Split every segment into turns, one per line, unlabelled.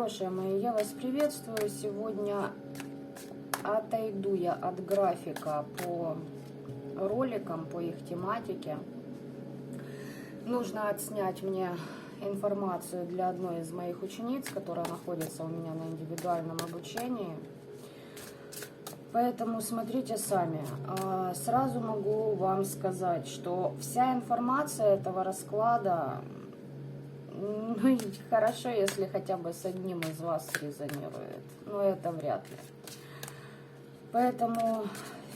Хорошие мои, я вас приветствую. Сегодня отойду я от графика по роликам, по их тематике. Нужно отснять мне информацию для одной из моих учениц, которая находится у меня на индивидуальном обучении. Поэтому смотрите сами. Сразу могу вам сказать, что вся информация этого расклада, ну, хорошо, если хотя бы с одним из вас резонирует, но это вряд ли. Поэтому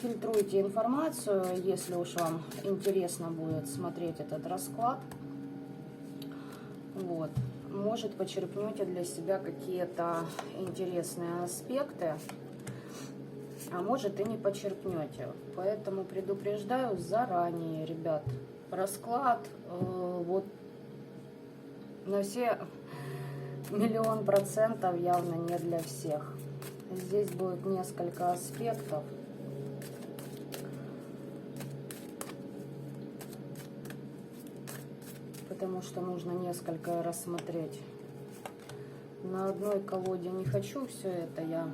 фильтруйте информацию, если уж вам интересно будет смотреть этот расклад. Вот. Может, почерпнете для себя какие-то интересные аспекты, а может и не почерпнете. Поэтому предупреждаю заранее, ребят, расклад вот на все 1000000% явно не для всех. Здесь будет несколько аспектов. Потому что нужно несколько рассмотреть. На одной колоде не хочу все это я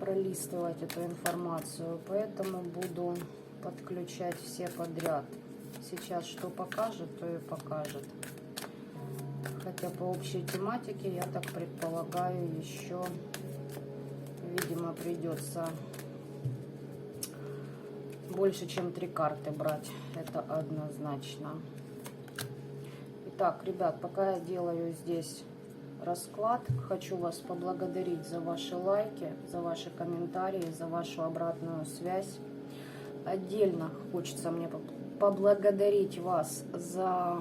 пролистывать эту информацию, поэтому буду подключать все подряд. Сейчас что покажет, то и покажет. Хотя по общей тематике, я так предполагаю, еще, видимо, придется больше, чем 3 карты брать. Это однозначно. Итак, ребят, пока я делаю здесь расклад, хочу вас поблагодарить за ваши лайки, за ваши комментарии, за вашу обратную связь. Отдельно хочется мне поблагодарить вас за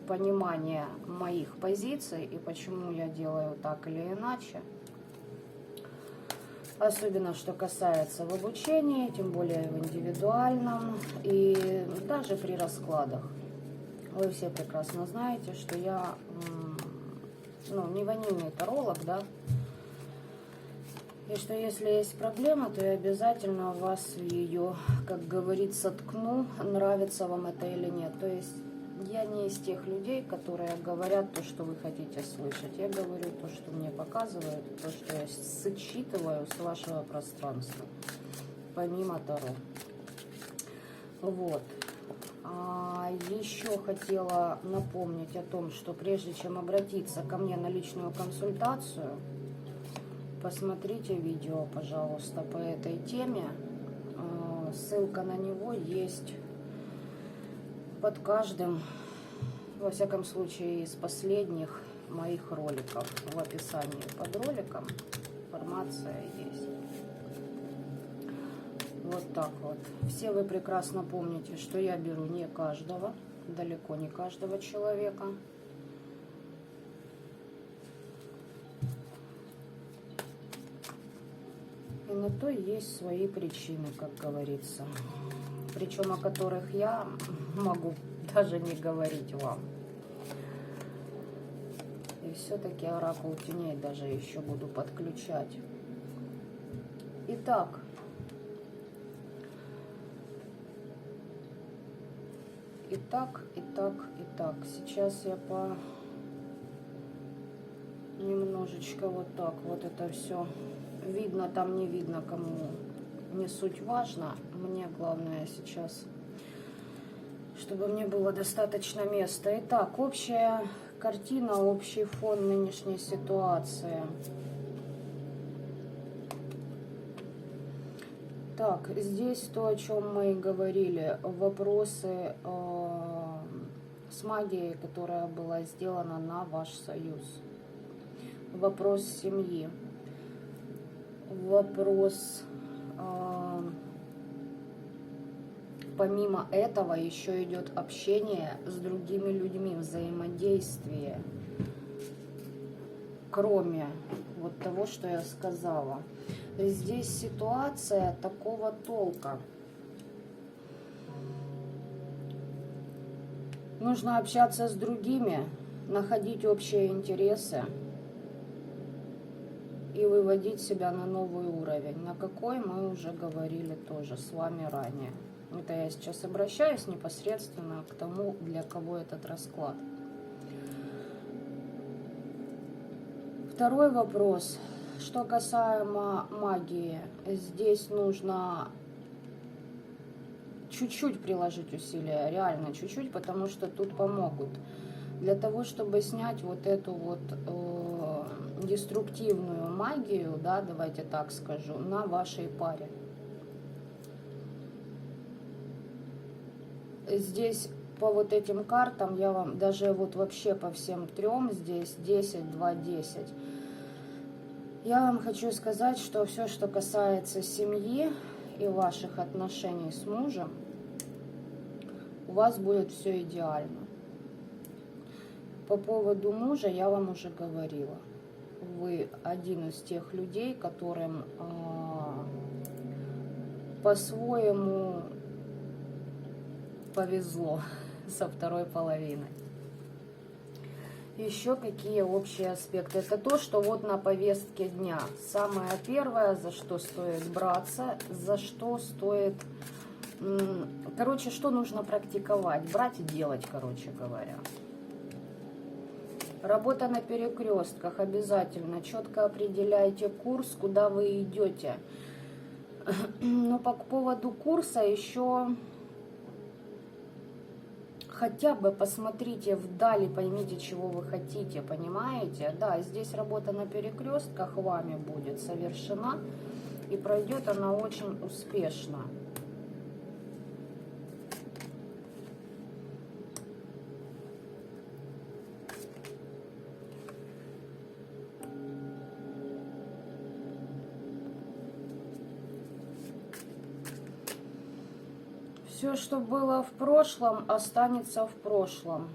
понимание моих позиций и почему я делаю так или иначе. Особенно, что касается в обучении, тем более в индивидуальном и даже при раскладах. Вы все прекрасно знаете, что я не ванильный таролог, да, и что если есть проблема, то я обязательно вас в ее, как говорится, ткну, нравится вам это или нет. То есть я не из тех людей, которые говорят то, что вы хотите слышать. Я говорю то, что мне показывают, то, что я считываю с вашего пространства, помимо Таро. Вот. Еще хотела напомнить о том, что прежде чем обратиться ко мне на личную консультацию, посмотрите видео, пожалуйста, по этой теме. Ссылка на него есть под каждым, во всяком случае, из последних моих роликов. В описании под роликом информация есть. Вот так вот. Все вы прекрасно помните, что я беру не каждого, далеко не каждого человека. И на то есть свои причины, как говорится. Причем о которых я могу даже не говорить вам. И все-таки оракул теней даже еще буду подключать. Итак. Итак. Сейчас я немножечко вот так вот это все. Видно там, не видно, кому не суть важно. Мне главное сейчас, чтобы мне было достаточно места. Итак, общая картина, общий фон нынешней ситуации. Так, здесь то, о чем мы и говорили, вопросы с магией, которая была сделана на ваш союз. Вопрос семьи. Вопрос, помимо этого, еще идет общение с другими людьми, взаимодействие, кроме вот того, что я сказала. Здесь ситуация такого толка. Нужно общаться с другими, находить общие интересы и выводить себя на новый уровень, на какой мы уже говорили тоже с вами ранее. Это я сейчас обращаюсь непосредственно к тому, для кого этот расклад. Второй вопрос. Что касаемо магии, здесь нужно чуть-чуть приложить усилия, реально чуть-чуть, потому что тут помогут. Для того, чтобы снять вот эту вот деструктивную магию, да, давайте так скажу, на вашей паре. Здесь по вот этим картам я вам, даже вот вообще по всем трем, здесь 10, 2, 10. Я вам хочу сказать, что все, что касается семьи и ваших отношений с мужем, у вас будет все идеально. По поводу мужа я вам уже говорила. Вы один из тех людей, которым по-своему повезло со второй половиной. Еще какие общие аспекты? Это то, что вот на повестке дня. Самое первое, за что стоит браться, за что стоит... Короче, что нужно практиковать? Брать и делать, короче говоря. Работа на перекрестках обязательно. Четко определяйте курс, куда вы идете. Но по поводу курса еще... Хотя бы посмотрите вдали, поймите, чего вы хотите, понимаете? Да, здесь работа на перекрестках вами будет совершена, и пройдет она очень успешно. Все, что было в прошлом, останется в прошлом.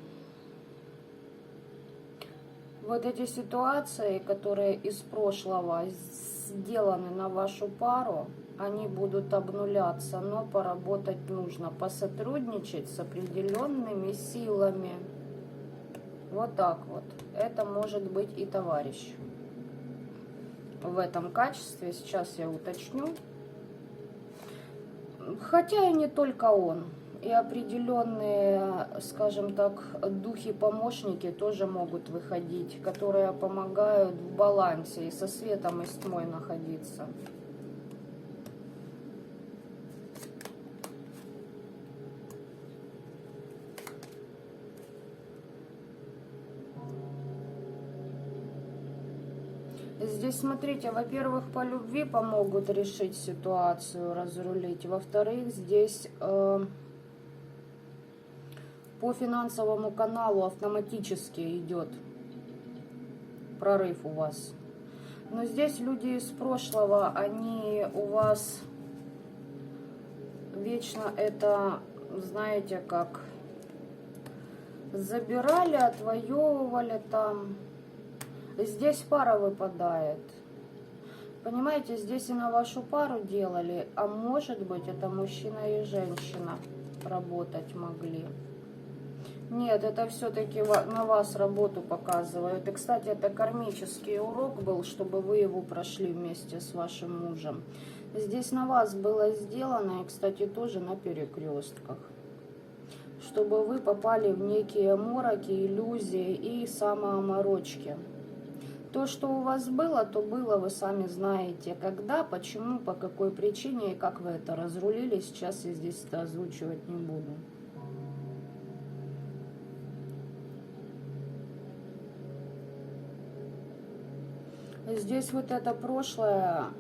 Вот эти ситуации, которые из прошлого сделаны на вашу пару, они будут обнуляться, но поработать нужно, посотрудничать с определенными силами. Вот так вот. Это может быть и товарищ. В этом качестве сейчас я уточню. Хотя и не только он, и определенные, скажем так, духи-помощники тоже могут выходить, которые помогают в балансе и со светом, и с тьмой находиться. Здесь, смотрите, во-первых, по любви помогут решить ситуацию, разрулить. Во-вторых, здесь по финансовому каналу автоматически идет прорыв у вас. Но здесь люди из прошлого, они у вас вечно это, знаете, как забирали, отвоевывали там. Здесь пара выпадает. Понимаете, здесь и на вашу пару делали, а может быть, это мужчина и женщина работать могли. Нет, это все-таки на вас работу показывают. И, кстати, это кармический урок был, чтобы вы его прошли вместе с вашим мужем. Здесь на вас было сделано, и, кстати, тоже на перекрестках. Чтобы вы попали в некие мороки, иллюзии и самооморочки. То, что у вас было, то было, вы сами знаете, когда, почему, по какой причине и как вы это разрулили. Сейчас я здесь это озвучивать не буду. Здесь вот это прошлые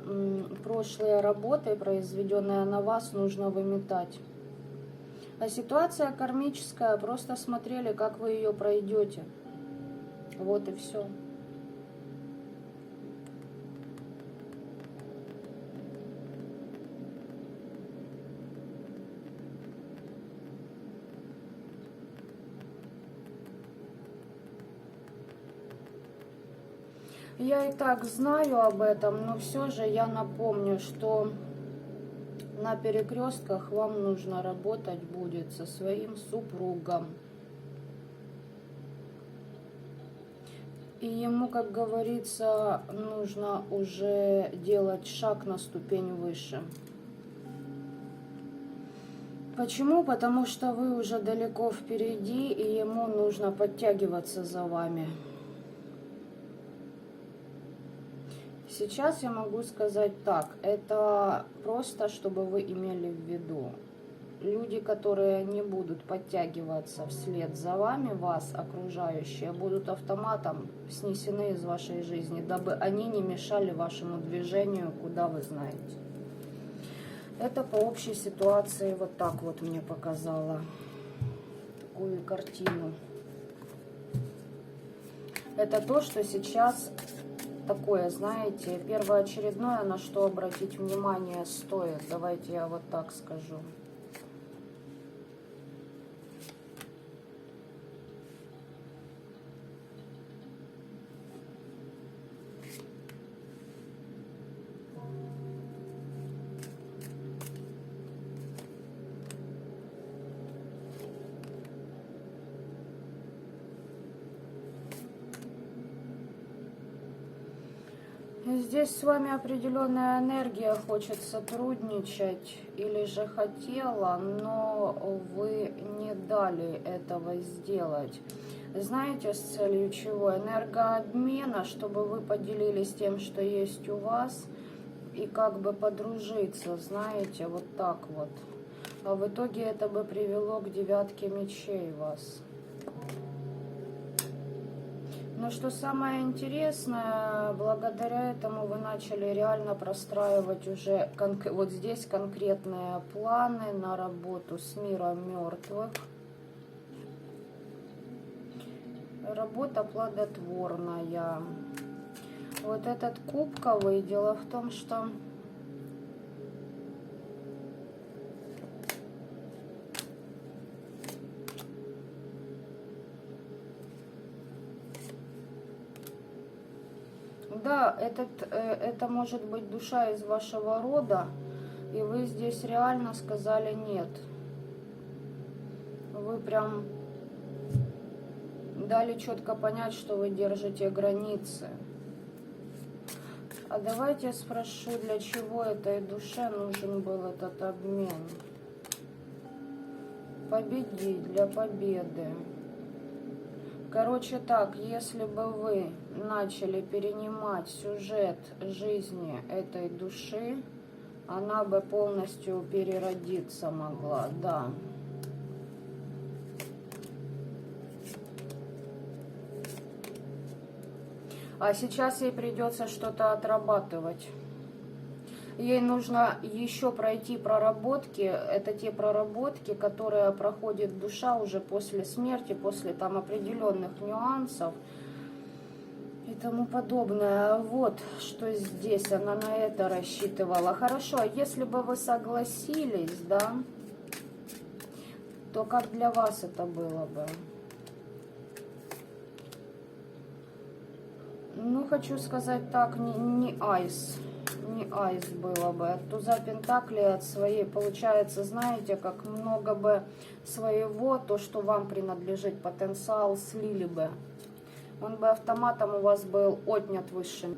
работы, произведенные на вас, нужно выметать. А ситуация кармическая, просто смотрели, как вы ее пройдете. Вот и все. Я и так знаю об этом, но все же я напомню, что на перекрестках вам нужно работать будет со своим супругом. И ему, как говорится, нужно уже делать шаг на ступень выше. Почему? Потому что вы уже далеко впереди, и ему нужно подтягиваться за вами. Сейчас я могу сказать так, это просто, чтобы вы имели в виду. Люди, которые не будут подтягиваться вслед за вами, вас окружающие, будут автоматом снесены из вашей жизни, дабы они не мешали вашему движению, куда вы знаете. Это по общей ситуации вот так вот мне показала такую картину. Это то, что сейчас такое, знаете, первоочередное, на что обратить внимание стоит. Давайте я вот так скажу. Здесь с вами определенная энергия хочет сотрудничать или же хотела, но вы не дали этого сделать. Знаете, с целью чего? Энергообмена, чтобы вы поделились тем, что есть у вас, и как бы подружиться, знаете, вот так вот. А в итоге это бы привело к 9 мечей вас. Но что самое интересное, благодаря этому вы начали реально простраивать уже вот здесь конкретные планы на работу с миром мертвых. Работа плодотворная. Вот этот кубковый, дело в том, что да, это может быть душа из вашего рода, и вы здесь реально сказали нет. Вы прям дали четко понять, что вы держите границы. А давайте я спрошу, для чего этой душе нужен был этот обмен? Победить, для победы. Короче так, если бы вы начали перенимать сюжет жизни этой души, она бы полностью переродиться могла, да. А сейчас ей придется что-то отрабатывать. Ей нужно еще пройти проработки. Это те проработки, которые проходит душа уже после смерти, после там определенных нюансов и тому подобное. Вот что здесь она на это рассчитывала. Хорошо, если бы вы согласились, да, то как для вас это было бы? Ну, хочу сказать так, не айс. Не айс было бы. От туза Пентаклей, от своей, получается, знаете, как много бы своего, то, что вам принадлежит, потенциал слили бы. Он бы автоматом у вас был отнят высшим.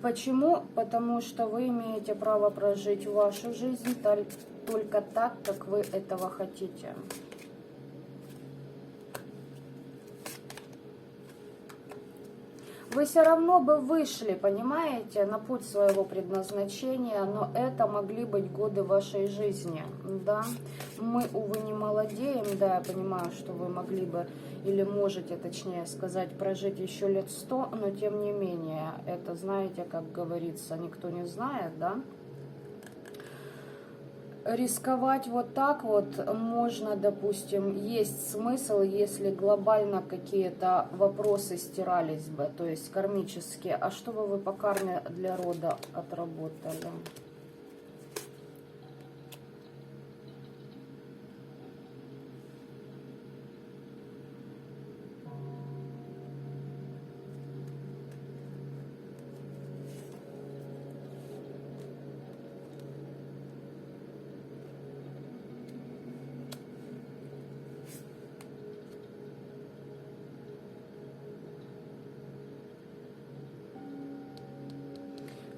Почему? Потому что вы имеете право прожить вашу жизнь только так, как вы этого хотите. Вы все равно бы вышли, понимаете, на путь своего предназначения, но это могли быть годы вашей жизни, да. Мы, увы, не молодеем, да, я понимаю, что вы могли бы, или можете, точнее сказать, прожить еще лет 100, но тем не менее, это, знаете, как говорится, никто не знает, да. Рисковать вот так вот можно, допустим, есть смысл, если глобально какие-то вопросы стирались бы, то есть кармические. А что бы вы по карме для рода отработали?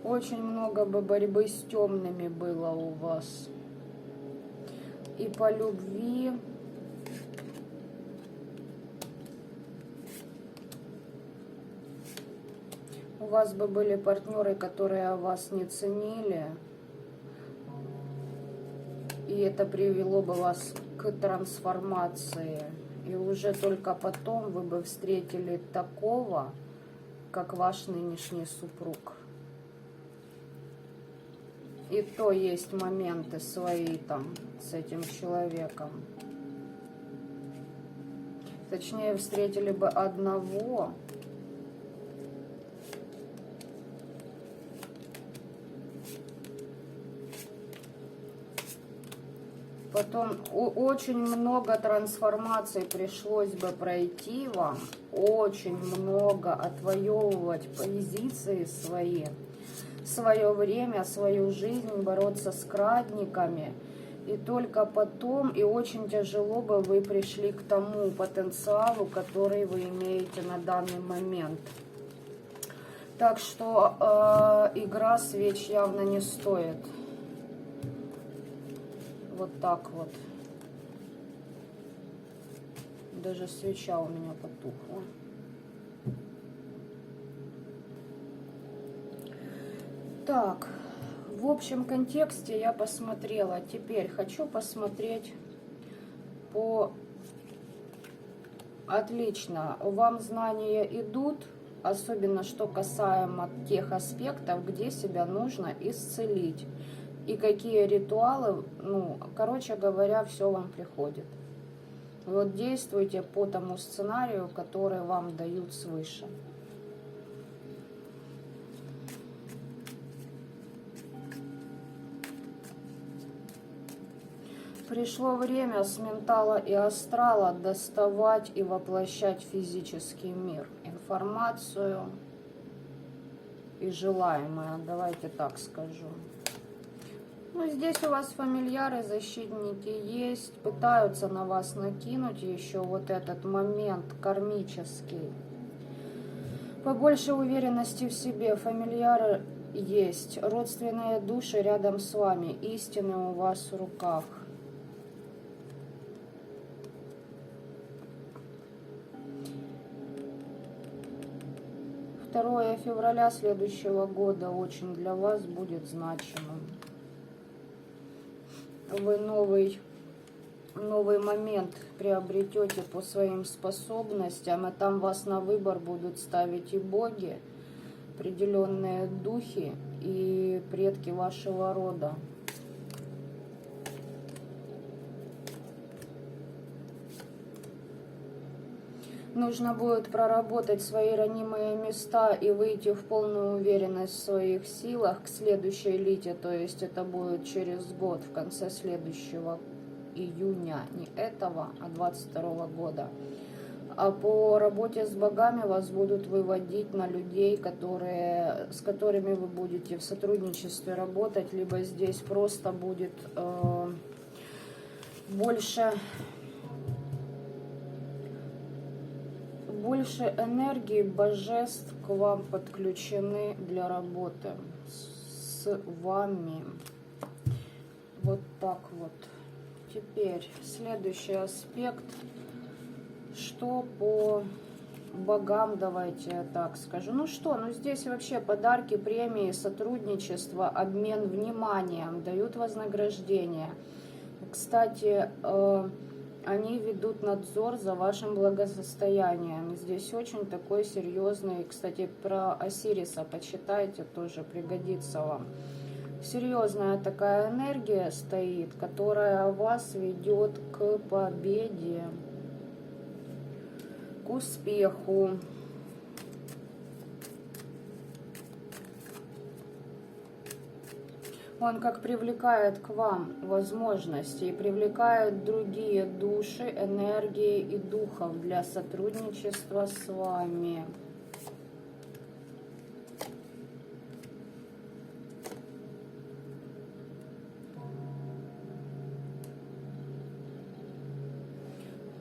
Очень много бы борьбы с темными было у вас. и по любви. У вас бы были партнеры, которые вас не ценили, и это привело бы вас к трансформации. И уже только потом вы бы встретили такого, как ваш нынешний супруг. И то есть моменты свои там с этим человеком. Точнее, встретили бы одного. Потом очень много трансформаций пришлось бы пройти вам, очень много отвоевывать позиции свои, свое время, свою жизнь, бороться с крадниками. И только потом, и очень тяжело бы вы пришли к тому потенциалу, который вы имеете на данный момент. Так что игра свеч явно не стоит. Вот так вот. Даже свеча у меня потухла. Так, в общем контексте я посмотрела. Теперь хочу посмотреть по... Отлично. Вам знания идут, особенно что касаемо тех аспектов, где себя нужно исцелить. И какие ритуалы, ну, короче говоря, все вам приходит. Вот действуйте по тому сценарию, который вам дают свыше. Пришло время с ментала и астрала доставать и воплощать физический мир. Информацию и желаемое, давайте так скажу. Ну, здесь у вас фамильяры, защитники есть, пытаются на вас накинуть еще вот этот момент кармический. Побольше уверенности в себе, фамильяры есть, родственные души рядом с вами, истины у вас в руках. Второе февраля следующего года очень для вас будет значимым. Вы новый момент приобретете по своим способностям, и там вас на выбор будут ставить и боги, определенные духи и предки вашего рода. Нужно будет проработать свои ранимые места и выйти в полную уверенность в своих силах к следующей лите, то есть это будет через год, в конце следующего июня, не этого, а 22 года. А по работе с богами вас будут выводить на людей, с которыми вы будете в сотрудничестве работать, либо здесь просто будет больше энергии божеств к вам подключены для работы с вами. Вот так вот. Теперь следующий аспект. Что по богам, давайте я так скажу. Ну что, ну здесь вообще подарки, премии, сотрудничество, обмен вниманием, дают вознаграждение. Кстати, они ведут надзор за вашим благосостоянием. Здесь очень такой серьезный, кстати, про Осириса почитайте, тоже пригодится вам. Серьезная такая энергия стоит, которая вас ведет к победе, к успеху. Он как привлекает к вам возможности и привлекает другие души, энергии и духов для сотрудничества с вами.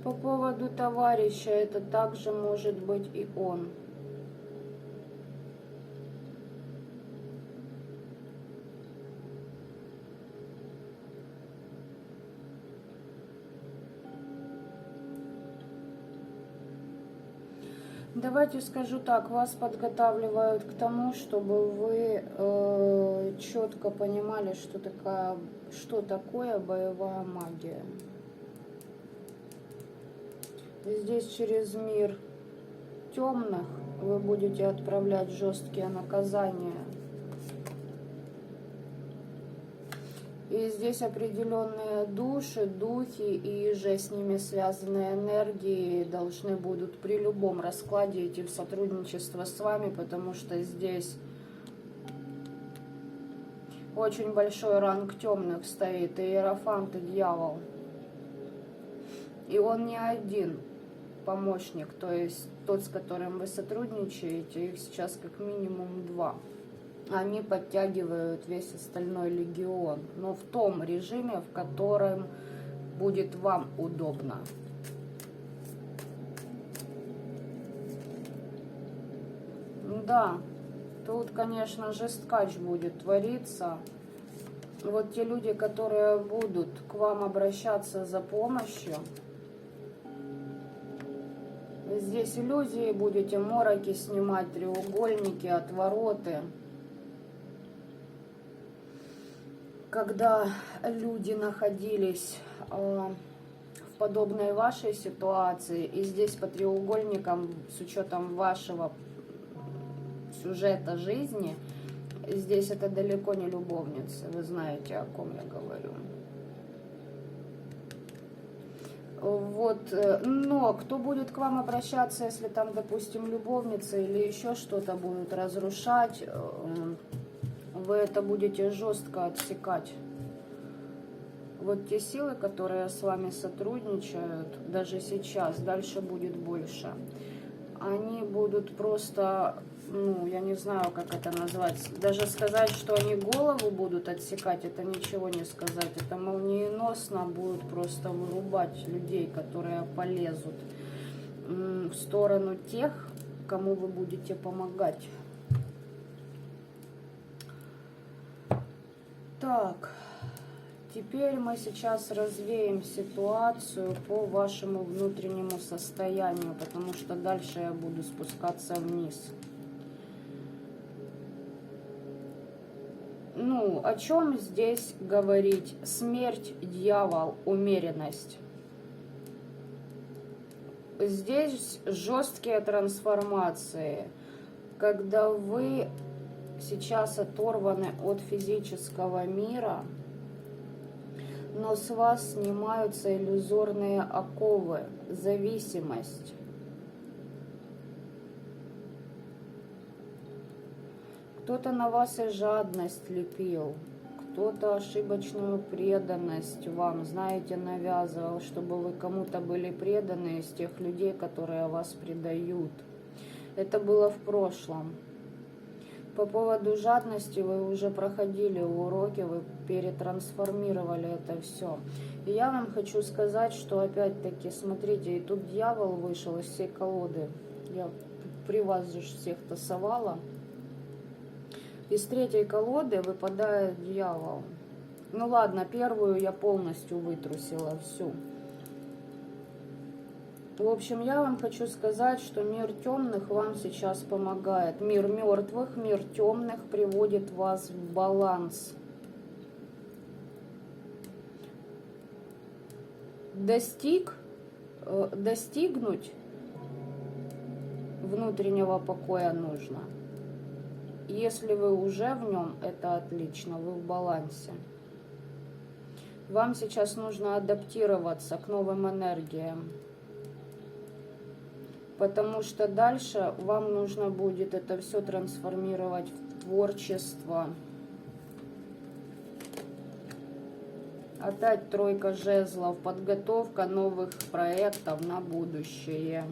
По поводу товарища, это также может быть и он. Давайте скажу так, вас подготавливают к тому, чтобы вы четко понимали, что такое боевая магия. Здесь через мир темных вы будете отправлять жесткие наказания. И здесь определенные души, духи и же с ними связанные энергии должны будут при любом раскладе идти в сотрудничество с вами, потому что здесь очень большой ранг темных стоит, и Иерофант, и дьявол. И он не один помощник, то есть тот, с которым вы сотрудничаете, их сейчас как минимум 2. Они подтягивают весь остальной легион, но в том режиме, в котором будет вам удобно. Да, тут, конечно, жесткач будет твориться. Вот те люди, которые будут к вам обращаться за помощью, здесь иллюзии будете, мороки снимать, треугольники, отвороты. Когда люди находились в подобной вашей ситуации, и здесь по треугольникам, с учетом вашего сюжета жизни, здесь это далеко не любовницы, вы знаете, о ком я говорю. Вот, но кто будет к вам обращаться, если там, допустим, любовница или еще что-то будут разрушать, вы это будете жестко отсекать. Вот те силы, которые с вами сотрудничают, даже сейчас, дальше будет больше, они будут просто, ну, я не знаю, как это назвать, даже сказать, что они голову будут отсекать, это ничего не сказать, это молниеносно будут просто вырубать людей, которые полезут в сторону тех, кому вы будете помогать. Так, теперь мы сейчас развеем ситуацию по вашему внутреннему состоянию, потому что дальше я буду спускаться вниз. Ну, о чем здесь говорить? Смерть, дьявол, умеренность. Здесь жесткие трансформации, когда вы сейчас оторваны от физического мира, но с вас снимаются иллюзорные оковы, зависимость. Кто-то на вас и жадность лепил, кто-то ошибочную преданность вам, знаете, навязывал, чтобы вы кому-то были преданы из тех людей, которые вас предают. Это было в прошлом. По поводу жадности вы уже проходили уроки, вы перетрансформировали это все. И я вам хочу сказать, что опять-таки, смотрите, и тут дьявол вышел из всей колоды. Я при вас же всех тасовала. Из третьей колоды выпадает дьявол. Ну ладно, первую я полностью вытрусила, всю. В общем, я вам хочу сказать, что мир темных вам сейчас помогает. Мир мертвых, мир темных приводит вас в баланс. Достигнуть внутреннего покоя нужно. Если вы уже в нем, это отлично, вы в балансе. Вам сейчас нужно адаптироваться к новым энергиям. Потому что дальше вам нужно будет это все трансформировать в творчество. Опять тройка жезлов, подготовка новых проектов на будущее.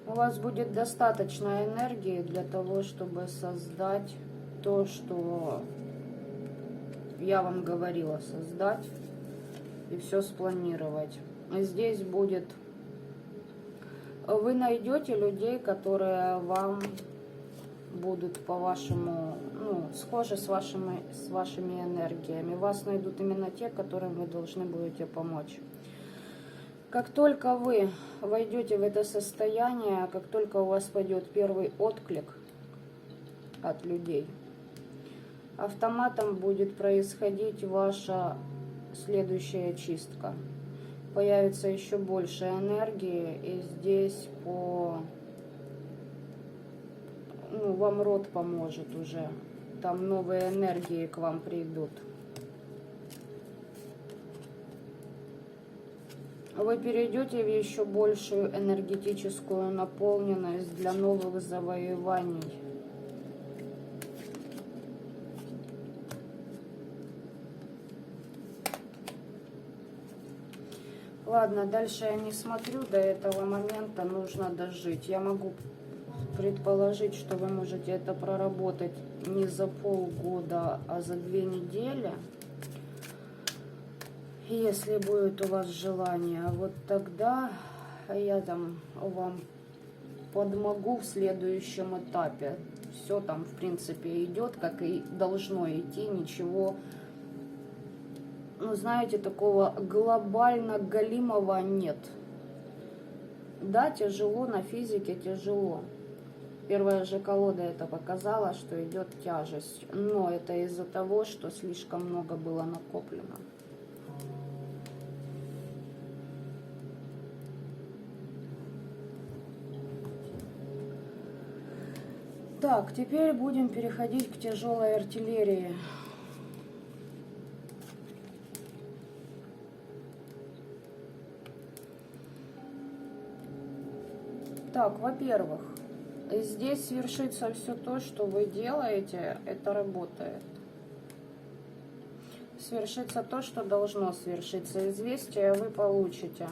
У вас будет достаточно энергии для того, чтобы создать то, что я вам говорила, создать и все спланировать. Здесь будет... Вы найдете людей, которые вам будут по вашему, схожи с вашими энергиями. Вас найдут именно те, которым вы должны будете помочь. Как только вы войдете в это состояние, как только у вас пойдет первый отклик от людей, автоматом будет происходить ваша следующая чистка. Появится еще больше энергии, и здесь вам род поможет уже. Там новые энергии к вам придут. Вы перейдете в еще большую энергетическую наполненность для новых завоеваний. Ладно, дальше я не смотрю, до этого момента нужно дожить. Я могу предположить, что вы можете это проработать не за полгода, а за 2 недели. Если будет у вас желание, вот тогда я там вам подмогу в следующем этапе. Все там, в принципе, идет, как и должно идти, ничего, знаете, такого глобально галимого нет. Да, тяжело, на физике тяжело. Первая же колода это показала, что идет тяжесть. Но это из-за того, что слишком много было накоплено. Так, теперь будем переходить к тяжелой артиллерии. Так, во-первых, здесь свершится все то, что вы делаете, это работает. Свершится то, что должно свершиться. Известие вы получите.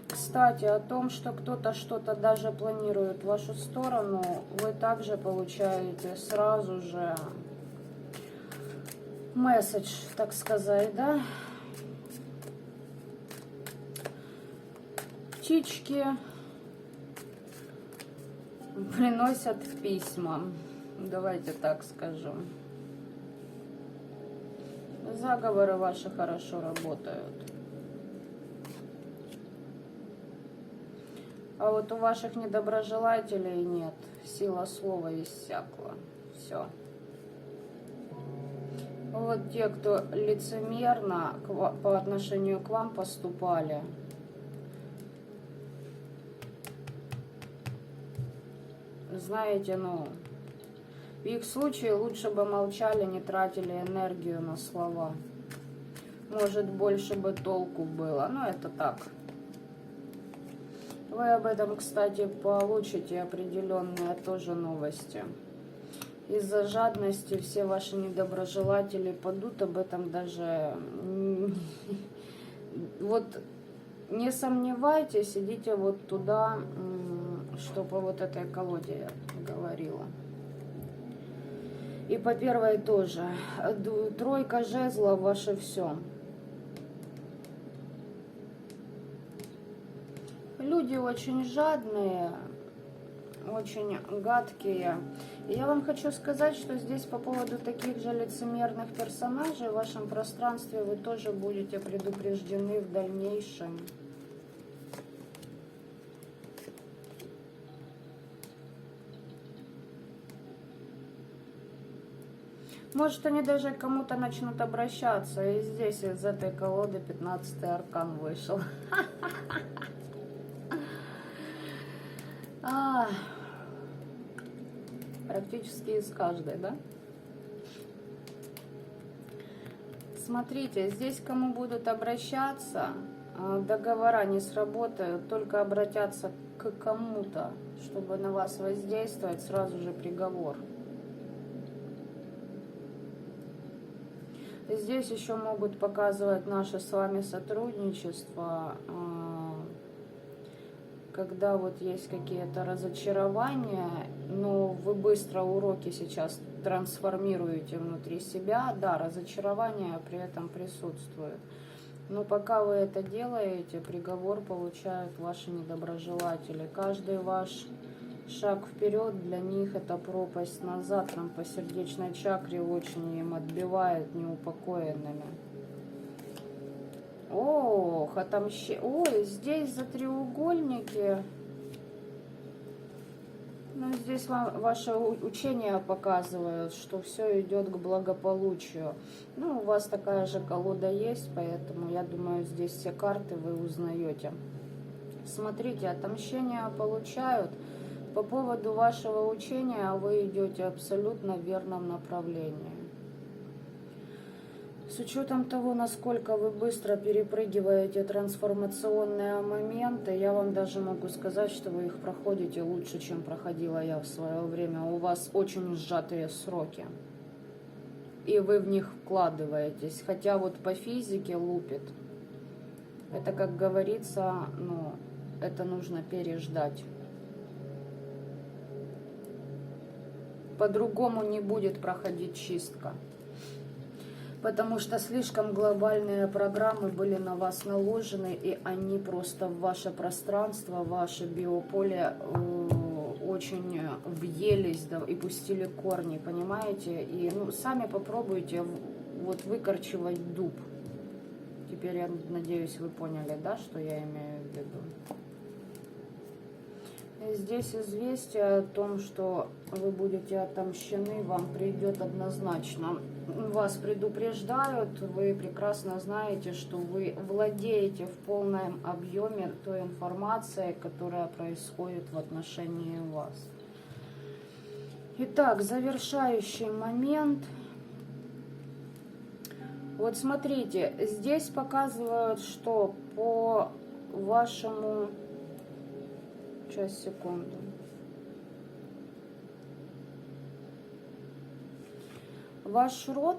Кстати, о том, что кто-то что-то даже планирует в вашу сторону, вы также получаете сразу же месседж, так сказать, да? Птички приносят письма, давайте так скажем. Заговоры ваши хорошо работают. А вот у ваших недоброжелателей нет. Сила слова иссякла. Все. Вот те, кто лицемерно по отношению к вам поступали, знаете, в их случае лучше бы молчали, не тратили энергию на слова. Может, больше бы толку было. Но это так. Вы об этом, кстати, получите определенные тоже новости. Из-за жадности все ваши недоброжелатели падут, об этом даже... Вот не сомневайтесь, идите вот туда, что по вот этой колоде я говорила. И по первой тоже. Тройка жезлов ваше все. Люди очень жадные, очень гадкие. И я вам хочу сказать, что здесь по поводу таких же лицемерных персонажей в вашем пространстве вы тоже будете предупреждены в дальнейшем. Может, они даже к кому-то начнут обращаться. И здесь из этой колоды 15-й аркан вышел. Практически из каждой, да? Смотрите, здесь кому будут обращаться, договора не сработают, только обратятся к кому-то, чтобы на вас воздействовать, сразу же приговор. Здесь еще могут показывать наше с вами сотрудничество, когда вот есть какие-то разочарования, но вы быстро уроки сейчас трансформируете внутри себя. Да, разочарование при этом присутствует. Но пока вы это делаете, приговор получают ваши недоброжелатели. Каждый ваш Шаг вперед для них это пропасть назад. Там по сердечной чакре очень им отбивают неупокоенными. Ох, Ой, здесь за треугольники. Ну, здесь вам ваше учение показывает, что все идет к благополучию. Ну, у вас такая же колода есть, поэтому я думаю, здесь все карты вы узнаете. Смотрите, отомщения получают. По поводу вашего учения вы идете абсолютно в верном направлении. С учетом того, насколько вы быстро перепрыгиваете трансформационные моменты, я вам даже могу сказать, что вы их проходите лучше, чем проходила я в свое время. У вас очень сжатые сроки. И вы в них вкладываетесь. Хотя вот по физике лупит. Это, как говорится, ну, это нужно переждать. По-другому не будет проходить чистка. Потому что слишком глобальные программы были на вас наложены, и они просто в ваше пространство, в ваше биополе очень въелись, да, и пустили корни, понимаете? И ну, сами попробуйте вот выкорчевать дуб. Теперь я надеюсь, вы поняли, да, что я имею в виду. Здесь известие о том, что вы будете отомщены, вам придет однозначно. Вас предупреждают, вы прекрасно знаете, что вы владеете в полном объеме той информацией, которая происходит в отношении вас. Итак, завершающий момент. Вот смотрите, здесь показывают, что по вашему... Сейчас, секунду. Ваш род,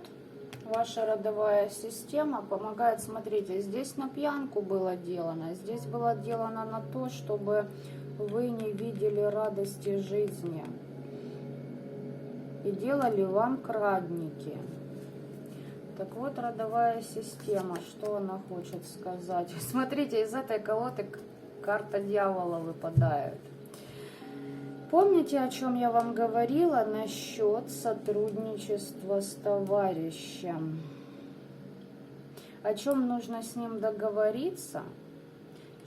ваша родовая система помогает, смотрите, здесь на пьянку было делано, здесь было делано на то, чтобы вы не видели радости жизни и делали вам крадники. Так вот, родовая система, что она хочет сказать? Смотрите, из этой колоды карта дьявола выпадает. Помните, о чем я вам говорила насчет сотрудничества с товарищем? О чем нужно с ним договориться,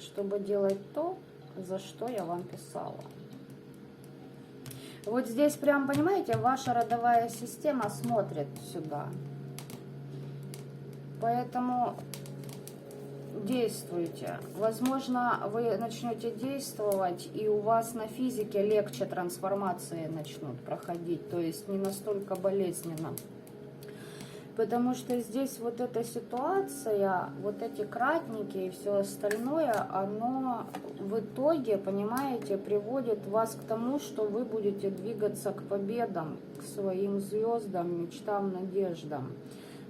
чтобы делать то, за что я вам писала. Вот здесь прям, понимаете, ваша родовая система смотрит сюда. Поэтому действуйте. Возможно, вы начнете действовать, и у вас на физике легче трансформации начнут проходить, то есть не настолько болезненно. Потому что здесь вот эта ситуация, вот эти кратники и все остальное, оно в итоге, понимаете, приводит вас к тому, что вы будете двигаться к победам, к своим звездам, мечтам, надеждам.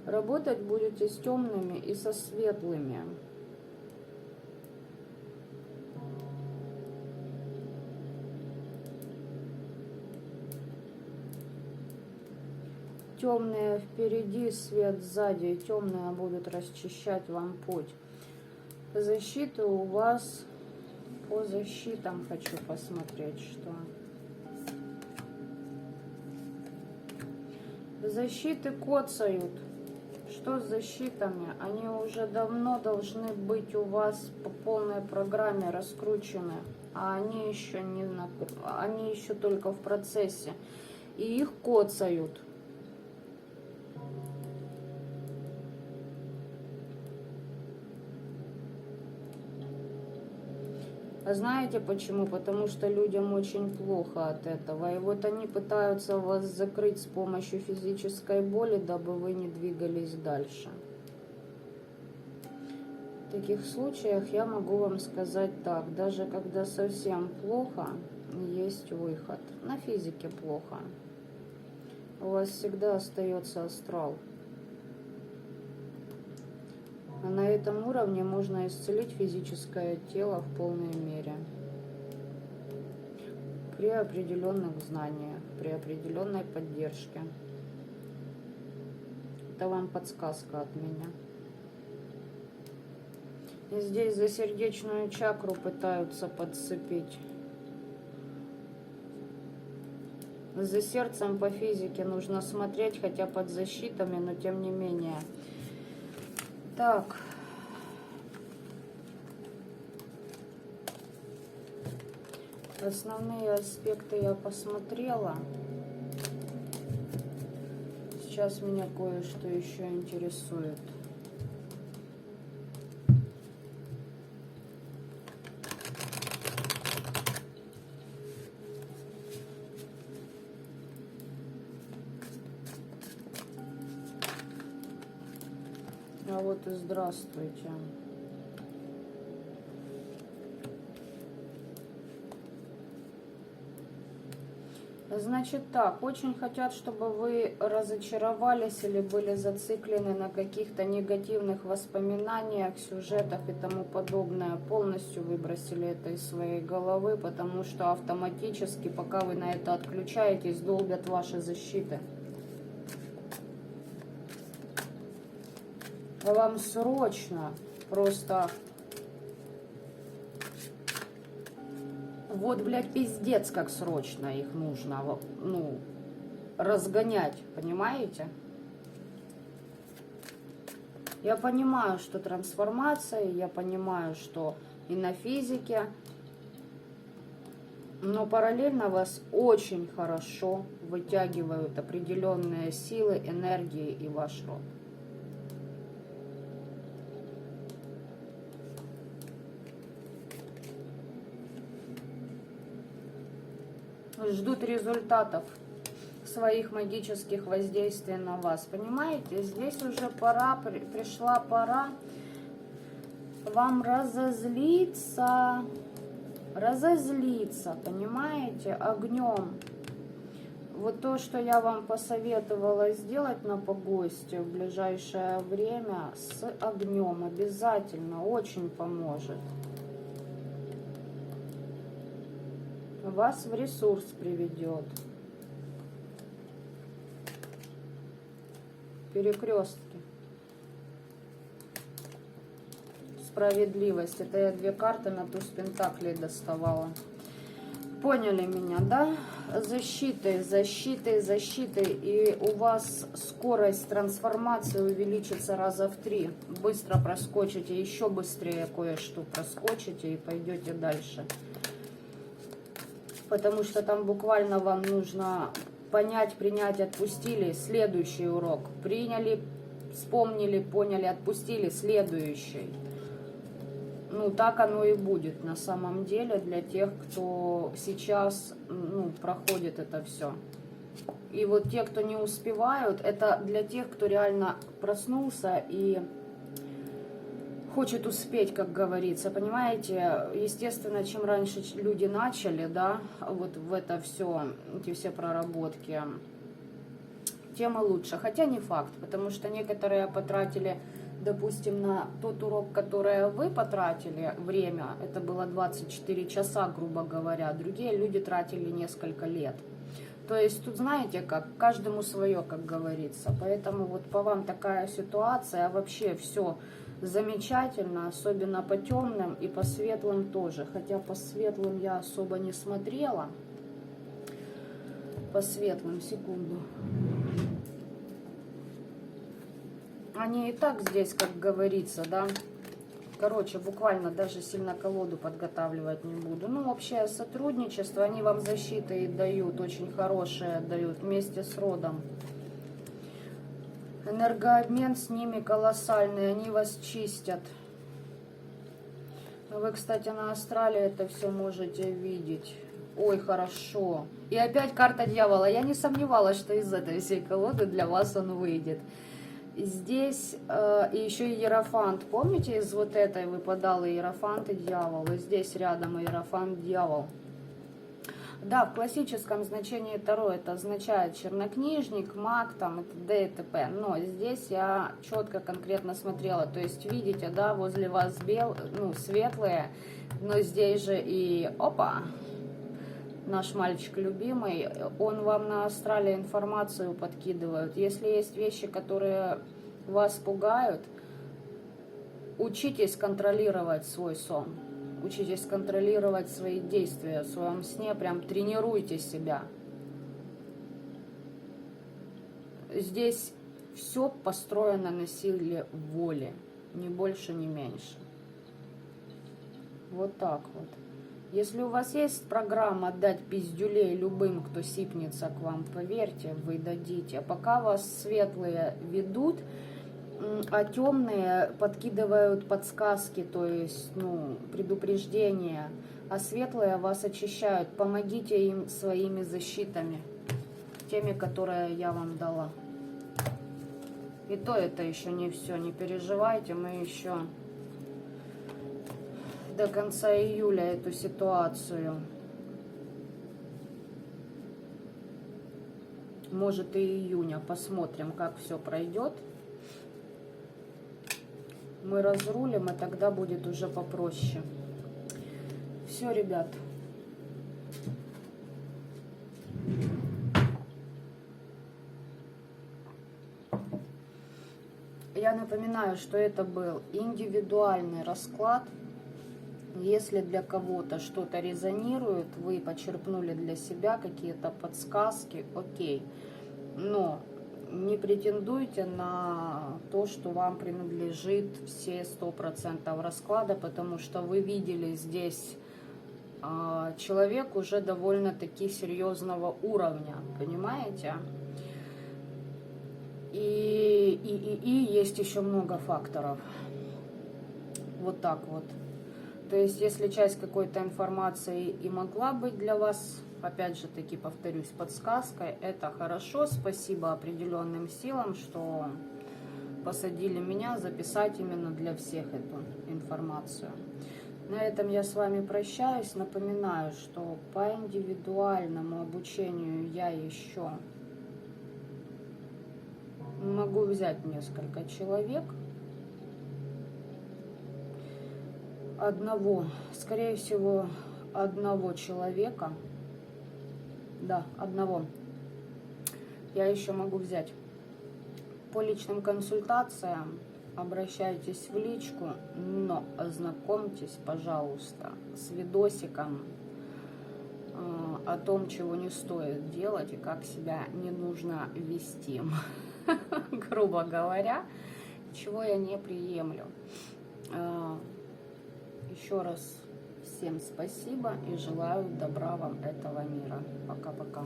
Работать будете с темными и со светлыми. Темные впереди, свет сзади, темные будут расчищать вам путь. Защиты у вас по защитам хочу посмотреть, что. Защиты коцают. Что с защитами? Они уже давно должны быть у вас по полной программе раскручены, а они еще они еще только в процессе. И их коцают. А знаете почему? Потому что людям очень плохо от этого. И вот они пытаются вас закрыть с помощью физической боли, дабы вы не двигались дальше. В таких случаях я могу вам сказать так. Даже когда совсем плохо, есть выход. На физике плохо. У вас всегда остается астрал. А на этом уровне можно исцелить физическое тело в полной мере. При определенных знаниях, при определенной поддержке. Это вам подсказка от меня. И здесь за сердечную чакру пытаются подцепить. За сердцем по физике нужно смотреть, хотя под защитами, но тем не менее. Так. Основные аспекты я посмотрела. Сейчас меня кое-что еще интересует. А вот и здравствуйте. Значит так, очень хотят, чтобы вы разочаровались или были зациклены на каких-то негативных воспоминаниях, сюжетах и тому подобное. Полностью выбросили это из своей головы, потому что автоматически, пока вы на это отключаетесь, долбят ваши защиты. Вам срочно просто... Вот, блядь, пиздец, как срочно их нужно, ну, разгонять, понимаете? Я понимаю, что трансформация, я понимаю, что и на физике, но параллельно вас очень хорошо вытягивают определенные силы, энергии и ваш род. Ждут результатов своих магических воздействий на вас. Понимаете, здесь уже пора, пришла пора вам разозлиться, понимаете, огнем. Вот то, что я вам посоветовала сделать на погосте в ближайшее время с огнем, обязательно очень поможет. Вас в ресурс приведет. Перекрестки. Справедливость. Это я 2 карты на туз пентаклей доставала. Поняли меня, да? Защиты, защиты, защиты. И у вас скорость трансформации увеличится раза в 3. Быстро проскочите, еще быстрее кое-что проскочите и пойдете дальше. Потому что там буквально вам нужно понять, принять, отпустили, следующий урок. Приняли, вспомнили, поняли, отпустили, следующий. Ну, так оно и будет на самом деле для тех, кто сейчас, ну, проходит это все. И вот те, кто не успевают, это для тех, кто реально проснулся и хочет успеть, как говорится, понимаете? Естественно, чем раньше люди начали, да, вот в это все, эти все проработки, тем и лучше. Хотя не факт, потому что некоторые потратили, допустим, на тот урок, который вы потратили время, это было 24 часа, грубо говоря, другие люди тратили несколько лет. То есть тут, знаете, как, каждому свое, как говорится. Поэтому вот по вам такая ситуация, а вообще все замечательно, особенно по темным и по светлым тоже. Хотя по светлым я особо не смотрела. По светлым, секунду. Они и так здесь, как говорится, да. Короче, буквально даже сильно колоду подготавливать не буду. Ну, общее сотрудничество, они вам защиты дают, очень хорошие дают, вместе с родом. Энергообмен с ними колоссальный, они вас чистят. Вы, кстати, на астрале это все можете видеть. Ой, хорошо. И опять карта дьявола. Я не сомневалась, что из этой всей колоды для вас он выйдет. Здесь и еще и Иерофант. Помните, из вот этой выпадал Иерофант и дьявол. И здесь рядом Иерофант, дьявол. Да, в классическом значении Таро это означает чернокнижник, маг, там, и т.д. и т.п. Но здесь я четко, конкретно смотрела. То есть, видите, да, возле вас светлые, но здесь же и, опа, наш мальчик любимый, он вам на астрале информацию подкидывает. Если есть вещи, которые вас пугают, учитесь контролировать свой сон. Учитесь контролировать свои действия в своем сне, прям тренируйте себя. здесь все построено на силе воли, ни больше, ни меньше. Вот так вот. Если у вас есть программа дать пиздюлей любым, кто сипнется к вам, поверьте, вы дадите. А пока вас светлые ведут, а темные подкидывают подсказки, то есть, ну, предупреждения, а светлые вас очищают. Помогите им своими защитами, теми, которые я вам дала. И то это еще не все, не переживайте, мы еще до конца июля эту ситуацию, может и июня, посмотрим, как все пройдет. Мы разрулим, и тогда будет уже попроще. Все, ребят. Я напоминаю, что это был индивидуальный расклад. Если для кого-то что-то резонирует, вы почерпнули для себя какие-то подсказки, окей. Но не претендуйте на то, что вам принадлежит все 100% расклада, потому что вы видели здесь человек уже довольно-таки серьезного уровня, понимаете? И есть еще много факторов. Вот так вот. То есть, если часть какой-то информации и могла быть для вас, опять же таки повторюсь, подсказкой, это хорошо. Спасибо определенным силам, что посадили меня записать именно для всех эту информацию. На этом я с вами прощаюсь. Напоминаю, что по индивидуальному обучению я еще могу взять несколько человек. Скорее всего, одного человека. Да, одного. Я еще могу взять. По личным консультациям обращайтесь в личку, но ознакомьтесь, пожалуйста, с видосиком о том, чего не стоит делать и как себя не нужно вести. Грубо говоря, чего я не приемлю. Еще раз всем спасибо и желаю добра вам этого мира. Пока-пока.